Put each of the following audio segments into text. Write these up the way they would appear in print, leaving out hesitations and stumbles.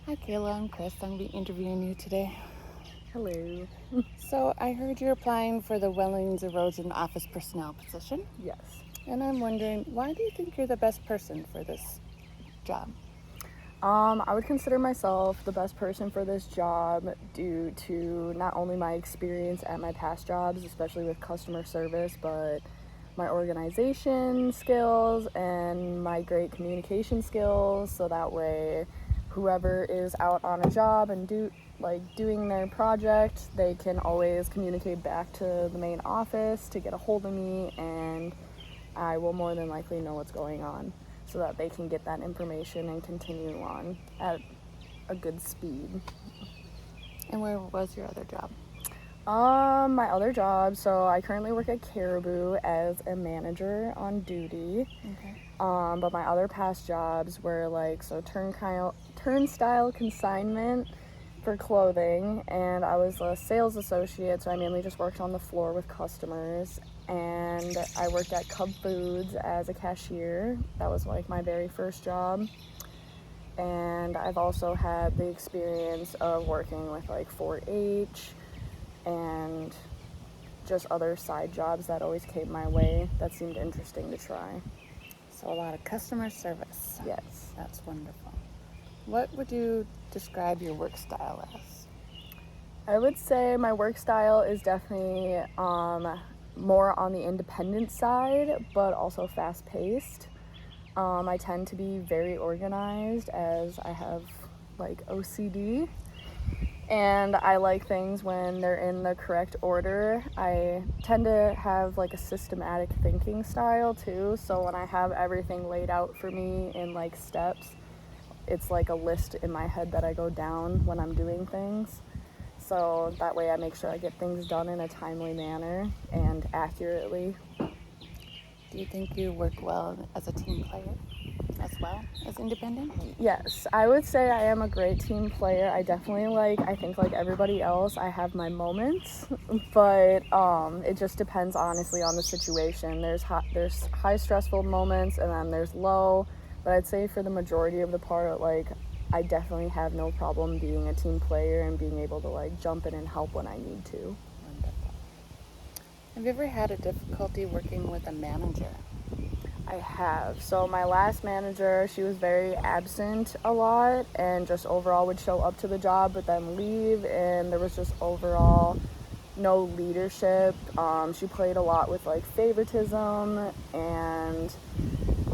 Hi, Kayla. I'm Chris. I'm going to be interviewing you today. Hello. So, I heard you're applying for the Wellens Erosion office personnel position, Yes. and I'm wondering, why do you think you're the best person for this job? I would consider myself the best person for this job due to not only my experience at my past jobs, especially with customer service, but my organization skills and my great communication skills. So that way, whoever is out on a job and doing their project, they can always communicate back to the main office to get a hold of me, and I will more than likely know what's going on so that they can get that information and continue on at a good speed. And where was your other job? My other job, so I currently work at Caribou as a manager on duty. Okay. But my other past jobs were turnstile consignment for clothing, and I was a sales associate, so I mainly just worked on the floor with customers. And I worked at Cub Foods as a cashier. That was like my very first job. And I've also had the experience of working with like 4-H and just other side jobs that always came my way that seemed interesting to try. So, a lot of customer service. Yes. That's wonderful. What would you describe your work style as? I would say my work style is definitely more on the independent side, but also fast-paced. I tend to be very organized as I have like OCD, and I like things when they're in the correct order. I tend to have like a systematic thinking style too, so when I have everything laid out for me in like steps, it's like a list in my head that I go down when I'm doing things. So that way I make sure I get things done in a timely manner and accurately. Do you think you work well as a team player as well as independent? Yes, I would say I am a great team player. I definitely I think like everybody else, I have my moments, but it just depends honestly on the situation. There's high stressful moments and then there's low, but I'd say for the majority of the part, like I definitely have no problem being a team player and being able to like jump in and help when I need to. Wonderful. Have you ever had a difficulty working with a manager? I have. So my last manager, she was very absent a lot and just overall would show up to the job but then leave, and there was just overall no leadership. She played a lot with like favoritism and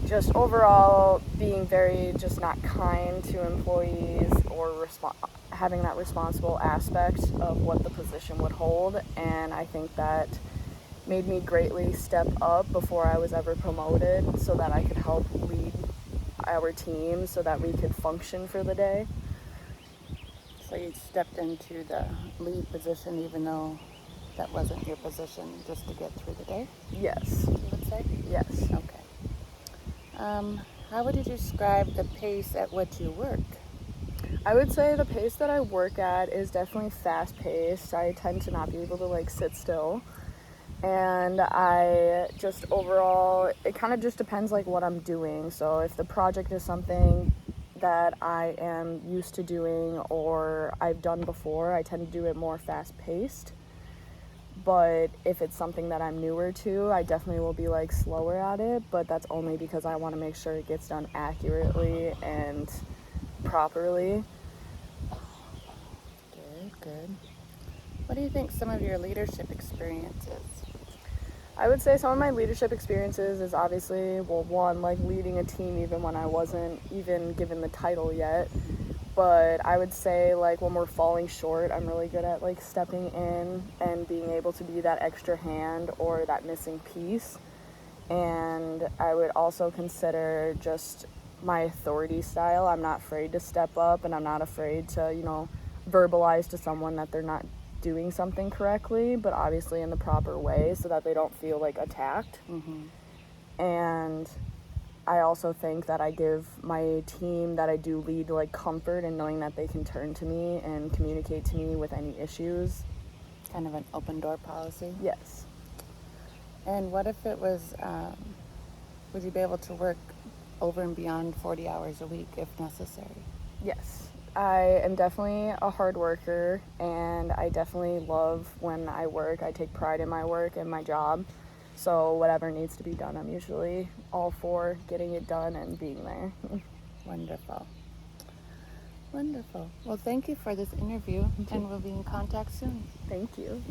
just overall being very just not kind to employees or having that responsible aspect of what the position would hold. And I think that made me greatly step up before I was ever promoted so that I could help lead our team so that we could function for the day. So you stepped into the lead position even though that wasn't your position, just to get through the day, Yes. you would say? Yes. Okay. How would you describe the pace at which you work? I would say the pace that I work at is definitely fast paced. I tend to not be able to like sit still. And I just overall, it kind of just depends like what I'm doing. So if the project is something that I am used to doing or I've done before, I tend to do it more fast paced. But if it's something that I'm newer to, I definitely will be like slower at it, but that's only because I want to make sure it gets done accurately and properly. Good. What do you think some of your leadership experience is? I would say some of my leadership experiences is obviously, well, one, like leading a team even when I wasn't even given the title yet. But I would say like when we're falling short, I'm really good at like stepping in and being able to be that extra hand or that missing piece. And I would also consider just my authority style. I'm not afraid to step up and I'm not afraid to, verbalize to someone that they're not doing something correctly, but obviously in the proper way so that they don't feel like attacked. Mm-hmm. And I also think that I give my team that I do lead like comfort in knowing that they can turn to me and communicate to me with any issues. Kind of an open door policy? Yes. And what if it was, would you be able to work over and beyond 40 hours a week if necessary? Yes, I am definitely a hard worker, and I definitely love when I work. I take pride in my work and my job. So whatever needs to be done, I'm usually all for getting it done and being there. Wonderful. Wonderful. Well, thank you for this interview, and we'll be in contact soon. Thank you.